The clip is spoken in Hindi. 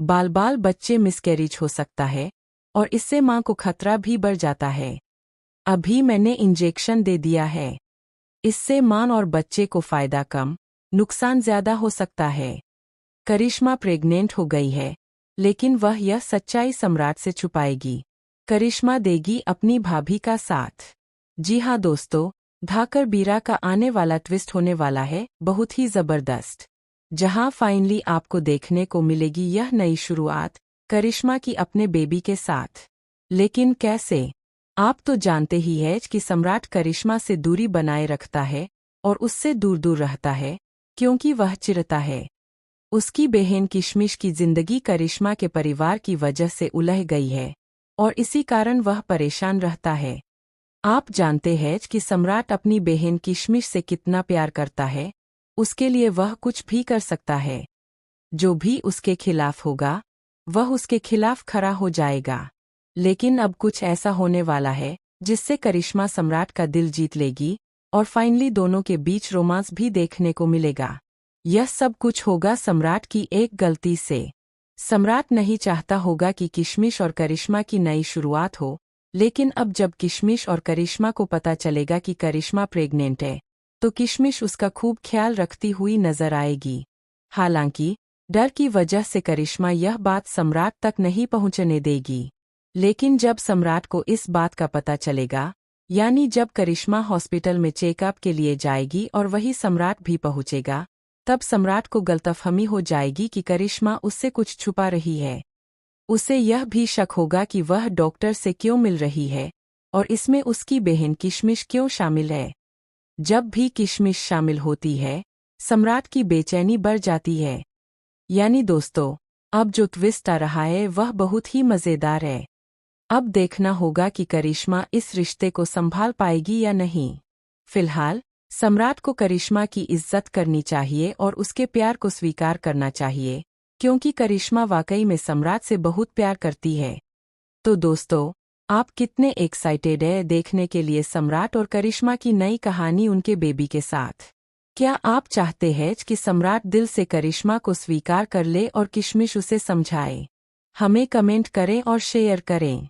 बाल बाल बच्चे मिसकैरेज हो सकता है और इससे मां को खतरा भी बढ़ जाता है। अभी मैंने इंजेक्शन दे दिया है। इससे मां और बच्चे को फायदा कम, नुकसान ज्यादा हो सकता है। करिश्मा प्रेग्नेंट हो गई है, लेकिन वह यह सच्चाई सम्राट से छुपाएगी। करिश्मा देगी अपनी भाभी का साथ। जी हाँ दोस्तों, धाकर बीरा का आने वाला ट्विस्ट होने वाला है बहुत ही जबरदस्त, जहां फाइनली आपको देखने को मिलेगी यह नई शुरुआत करिश्मा की अपने बेबी के साथ। लेकिन कैसे? आप तो जानते ही हैं कि सम्राट करिश्मा से दूरी बनाए रखता है और उससे दूर दूर रहता है, क्योंकि वह चिढ़ता है। उसकी बहन किशमिश की जिंदगी करिश्मा के परिवार की वजह से उलझ गई है और इसी कारण वह परेशान रहता है। आप जानते हैं कि सम्राट अपनी बहन किशमिश से कितना प्यार करता है, उसके लिए वह कुछ भी कर सकता है। जो भी उसके खिलाफ होगा, वह उसके खिलाफ खड़ा हो जाएगा। लेकिन अब कुछ ऐसा होने वाला है जिससे करिश्मा सम्राट का दिल जीत लेगी और फाइनली दोनों के बीच रोमांस भी देखने को मिलेगा। यह सब कुछ होगा सम्राट की एक गलती से। सम्राट नहीं चाहता होगा कि किशमिश और करिश्मा की नई शुरुआत हो, लेकिन अब जब किशमिश और करिश्मा को पता चलेगा कि करिश्मा प्रेग्नेंट है, तो किशमिश उसका खूब ख्याल रखती हुई नजर आएगी। हालांकि डर की वजह से करिश्मा यह बात सम्राट तक नहीं पहुंचने देगी। लेकिन जब सम्राट को इस बात का पता चलेगा, यानी जब करिश्मा हॉस्पिटल में चेकअप के लिए जाएगी और वही सम्राट भी पहुंचेगा, तब सम्राट को गलतफहमी हो जाएगी कि करिश्मा उससे कुछ छुपा रही है। उसे यह भी शक होगा कि वह डॉक्टर से क्यों मिल रही है और इसमें उसकी बहन किशमिश क्यों शामिल है। जब भी किशमिश शामिल होती है, सम्राट की बेचैनी बढ़ जाती है। यानी दोस्तों, अब जो ट्विस्ट आ रहा है वह बहुत ही मज़ेदार है। अब देखना होगा कि करिश्मा इस रिश्ते को संभाल पाएगी या नहीं। फिलहाल सम्राट को करिश्मा की इज्जत करनी चाहिए और उसके प्यार को स्वीकार करना चाहिए, क्योंकि करिश्मा वाकई में सम्राट से बहुत प्यार करती है। तो दोस्तों, आप कितने एक्साइटेड हैं देखने के लिए सम्राट और करिश्मा की नई कहानी उनके बेबी के साथ? क्या आप चाहते हैं कि सम्राट दिल से करिश्मा को स्वीकार कर ले और किशमिश उसे समझाए? हमें कमेंट करें और शेयर करें।